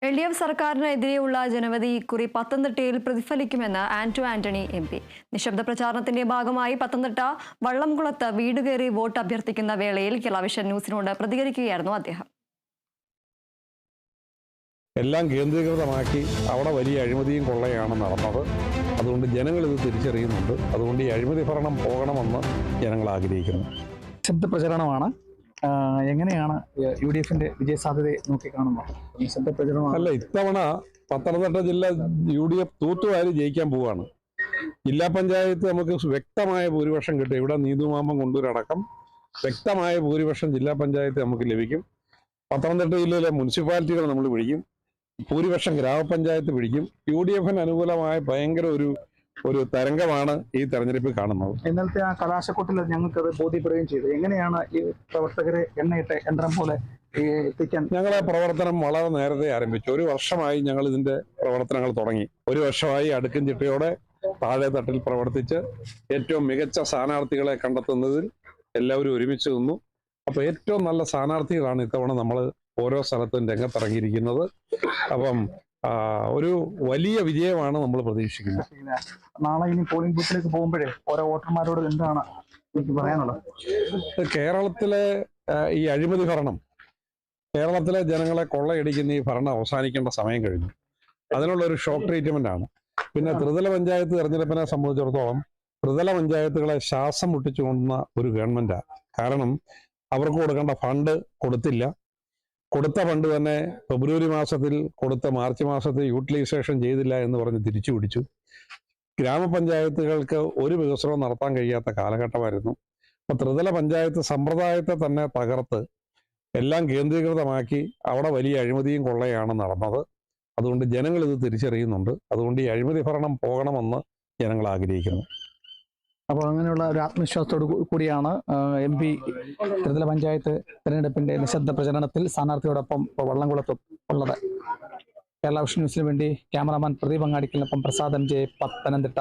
എൽ.ഡി.എഫ് സർക്കാരിനെതിരെയുള്ള ജനവിധി ഇക്കുറി പത്തനംതിട്ടയിൽ പ്രതിഫലിക്കുമെന്ന് ആന്റണി എം.പി. നിശബ്ദ പ്രചാരണത്തിന്റെ ഭാഗമായി പത്തനംതിട്ട വള്ളംകുളത്ത് വീട് കയറി വോട്ട് അഭ്യർത്ഥിക്കുന്ന വേളയിൽ കേരള വിഷൻ ന്യൂസിനോട് പ്രതികരിക്കുകയായിരുന്നു അദ്ദേഹം. എല്ലാം കേന്ദ്രീകൃതമാക്കി അവിടെ വലിയ അഴിമതിയും കൊള്ളയാണ് നടന്നത്. അതുകൊണ്ട് ജനങ്ങൾ ഇത് തിരിച്ചറിയുന്നുണ്ട്. അതുകൊണ്ട് ഈ അഴിമതി ഭരണം പോകണമെന്ന് ജനങ്ങൾ ആഗ്രഹിക്കുന്നു. നിശബ്ദ പ്രചരണമാണ്. എങ്ങനെയാണ് UDF-ന്റെ വിജയസാധ്യതയെ നോക്കിക്കാണുന്നത്? നിശബ്ദ പ്രചരണം അല്ല, ഇത്തവണ പത്തനംതിട്ട ജില്ല UDF തൂത്തുവാരി ജയിക്കാൻ പോവുകയാണ്. ജില്ലാ പഞ്ചായത്ത് നമുക്ക് വ്യക്തമായ ഭൂരിപക്ഷം കിട്ടും. ഇവിടെ നീതുമാമ്പം കൊണ്ടൂരടക്കം വ്യക്തമായ ഭൂരിപക്ഷം ജില്ലാ പഞ്ചായത്ത് നമുക്ക് ലഭിക്കും. പത്തനംതിട്ട ജില്ലയിലെ മുനിസിപ്പാലിറ്റികൾ നമ്മൾ പിടിക്കും. ഭൂരിപക്ഷം ഗ്രാമപഞ്ചായത്ത് പിടിക്കും. UDF-ന് അനുകൂലമായ ഭയങ്കര ഒരു തരംഗമാണ് ഈ തെരഞ്ഞെടുപ്പിൽ കാണുന്നത്. ഇന്നലത്തെ ആ കലാശക്കൊട്ടിൽ ഞങ്ങൾക്കത് ബോധ്യപ്പെടുകയും ചെയ്തു. എങ്ങനെയാണ് ഈ പ്രവർത്തകരെ എണ്ണയിട്ട് യന്ത്രം പോലെ എത്തിക്കാൻ? ഞങ്ങളെ പ്രവർത്തനം വളരെ നേരത്തെ ആരംഭിച്ചു. 1 വർഷമായി ഞങ്ങൾ ഇതിന്റെ പ്രവർത്തനങ്ങൾ തുടങ്ങി. 1 വർഷമായി അടുക്കും ചിട്ടയോടെ താഴെ തട്ടിൽ പ്രവർത്തിച്ച് ഏറ്റവും മികച്ച സ്ഥാനാർത്ഥികളെ കണ്ടെത്തുന്നതിൽ എല്ലാവരും ഒരുമിച്ച് നിന്നു. അപ്പൊ ഏറ്റവും നല്ല സ്ഥാനാർത്ഥികളാണ് ഇത്തവണ നമ്മൾ ഓരോ സ്ഥലത്തും രംഗത്തിറങ്ങിയിരിക്കുന്നത്. അപ്പം ഒരു വലിയ വിജയമാണ് നമ്മൾ പ്രതീക്ഷിക്കുന്നത്. നാളെ ഇനി പോളിംഗ് ബൂത്തിലേക്ക് പോകുമ്പോഴേ ഓരോ വോട്ടർമാരോട് എന്താണ് എനിക്ക് പറയാനുള്ളത്? കേരളത്തിലെ ഈ അഴിമതി ഭരണം, കേരളത്തിലെ ജനങ്ങളെ കൊള്ളയടിക്കുന്ന ഈ ഭരണം അവസാനിക്കേണ്ട സമയം കഴിഞ്ഞു. അതിനുള്ള ഒരു ഷോക്ക് ട്രീറ്റ്മെന്റ് ആണ്. പിന്നെ ത്രിതല പഞ്ചായത്ത് തെരഞ്ഞെടുപ്പിനെ സംബന്ധിച്ചിടത്തോളം ത്രിതല പഞ്ചായത്തുകളെ ശ്വാസം മുട്ടിച്ചു കൊണ്ടുന്ന ഒരു ഗവൺമെന്റാണ്. കാരണം അവർക്ക് കൊടുക്കേണ്ട ഫണ്ട് കൊടുത്തില്ല. കൊടുത്ത ഫണ്ട് തന്നെ ഫെബ്രുവരി മാസത്തിൽ കൊടുത്ത മാർച്ച് മാസത്തിൽ യൂട്ടിലൈസേഷൻ ചെയ്തില്ല എന്ന് പറഞ്ഞ് തിരിച്ചു പിടിച്ചു. ഗ്രാമപഞ്ചായത്തുകൾക്ക് ഒരു വികസനവും നടത്താൻ കഴിയാത്ത കാലഘട്ടമായിരുന്നു. അപ്പൊ ത്രിതല പഞ്ചായത്ത് സമ്പ്രദായത്തെ തന്നെ തകർത്ത് എല്ലാം കേന്ദ്രീകൃതമാക്കി അവിടെ വലിയ അഴിമതിയും കൊള്ളയാണ് നടന്നത്. അതുകൊണ്ട് ജനങ്ങൾ ഇത് തിരിച്ചറിയുന്നുണ്ട്. അതുകൊണ്ട് ഈ അഴിമതി ഭരണം പോകണമെന്ന് ജനങ്ങൾ ആഗ്രഹിക്കുന്നു. അപ്പോൾ അങ്ങനെയുള്ള ഒരു ആത്മവിശ്വാസത്തോടു കൂടിയാണ് MP ത്രിതല പഞ്ചായത്ത് തിരഞ്ഞെടുപ്പിന്റെ നിശബ്ദ പ്രചരണത്തിൽ സ്ഥാനാർത്ഥിയോടൊപ്പം വള്ളംകുളത്തും ഉള്ളത്. കേരള വിഷൻ ന്യൂസിന് വേണ്ടി ക്യാമറാമാൻ പ്രദീപ് അങ്ങാടിക്കലിനൊപ്പം പ്രസാദ് MJ, പത്തനംതിട്ട.